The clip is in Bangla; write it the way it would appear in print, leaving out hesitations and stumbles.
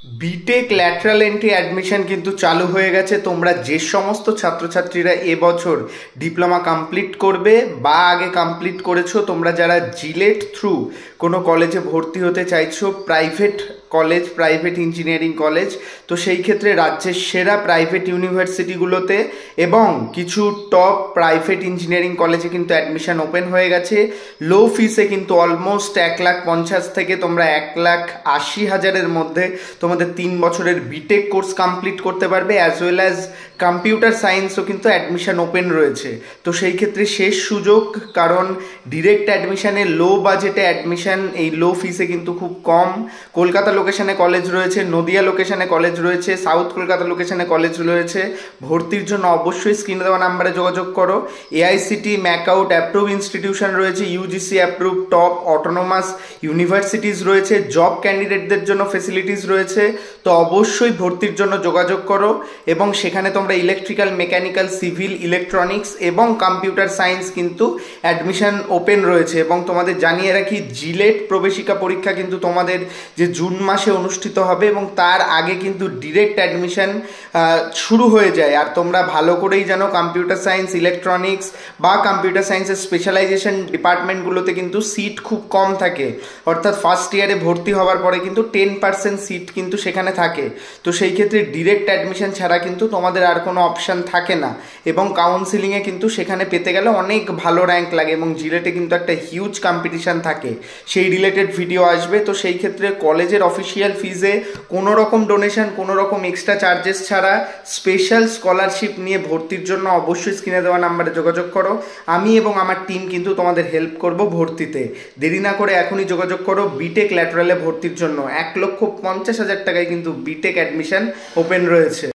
বিটেক ল্যাটারাল এন্ট্রি অ্যাডমিশন কিন্তু চালু হয়ে গেছে। তোমরা যে সমস্ত ছাত্রছাত্রীরা এবছর ডিপ্লোমা কমপ্লিট করবে বা আগে কমপ্লিট করেছো, তোমরা যারা জিলেট থ্রু কোনো কলেজে ভর্তি হতে চাইছো, private college, private engineering college, তো সেই ক্ষেত্রে রাজ্যের সেরা প্রাইভেট ইউনিভার্সিটিগুলোতে এবং কিছু টপ প্রাইভেট ইঞ্জিনিয়ারিং কলেজে কিন্তু অ্যাডমিশন ওপেন হয়ে গেছে। লো ফিসে কিন্তু অলমোস্ট 1,50,000 থেকে তোমরা 1,80,000-এর মধ্যে তোমাদের 3 বছরের বিটেক কোর্স কমপ্লিট করতে পারবে। অ্যাজ ওয়েল অ্যাজ কম্পিউটার সায়েন্সও কিন্তু অ্যাডমিশন ওপেন রয়েছে। তো সেই ক্ষেত্রে শেষ সুযোগ, কারণ ডিরেক্ট অ্যাডমিশনে লো বাজেটে অ্যাডমিশন এই লো ফিসে কিন্তু খুব কম। কলকাতা লোকেশনে কলেজ রয়েছে, নদিয়া লোকেশনে কলেজ রয়েছে, সাউথ কলকাতা লোকেশনে কলেজ রয়েছে। ভর্তির জন্য অবশ্যই স্ক্রিনে দেওয়া নাম্বারে যোগাযোগ করো। এআইসিটি ম্যাকআউট অ্যাপ্রুভ ইনস্টিটিউশন রয়েছে, UGC approve top autonomous universities রয়েছে, জব ক্যান্ডিডেটদের জন্য ফেসিলিটিস রয়েছে। তো অবশ্যই ভর্তির জন্য যোগাযোগ করো এবং সেখানে তোমরা ইলেকট্রিক্যাল, মেকানিক্যাল, সিভিল, ইলেকট্রনিক্স এবং কম্পিউটার সায়েন্স কিন্তু অ্যাডমিশন ওপেন রয়েছে। এবং তোমাদের জানিয়ে রাখি, জিলেট প্রবেশিকা পরীক্ষা কিন্তু তোমাদের যে জুন মাসে অনুষ্ঠিত হবে এবং তার আগে কিন্তু ডিরেক্ট অ্যাডমিশন শুরু হয়ে যায়। আর তোমরা ভালো করেই জানো, কম্পিউটার সায়েন্স, ইলেকট্রনিক্স বা কম্পিউটার সায়েন্সের স্পেশালাইজেশন ডিপার্টমেন্টগুলোতে কিন্তু সিট খুব কম থাকে। অর্থাৎ ফার্স্ট ইয়ারে ভর্তি হওয়ার পরে কিন্তু 10% সিট কিন্তু সেখানে থাকে। তো সেই ক্ষেত্রে ডিরেক্ট অ্যাডমিশন ছাড়া কিন্তু তোমাদের আর কোনো অপশান থাকে না। এবং কাউন্সিলিংয়ে কিন্তু সেখানে পেতে গেলে অনেক ভালো র্যাঙ্ক লাগে এবং জিলেটে কিন্তু একটা হিউজ কম্পিটিশান থাকে, সেই রিলেটেড ভিডিও আসবে। তো সেই ক্ষেত্রে কলেজের অফিসিয়াল ফিজে কোনো রকম ডোনেশন, কোনো রকম এক্সট্রা চার্জেস ছাড়া স্পেশাল স্কলারশিপ নিয়ে ভর্তির জন্য অবশ্যই স্ক্রিনে দেওয়া নাম্বারে যোগাযোগ করো। আমি এবং আমার টিম কিন্তু তোমাদের হেল্প করব ভর্তিতে। দেরি না করে এখনই যোগাযোগ করো বিটেক ল্যাটারালে ভর্তির জন্য। 1,50,000 টাকায় কিন্তু বিটেক অ্যাডমিশন ওপেন রয়েছে।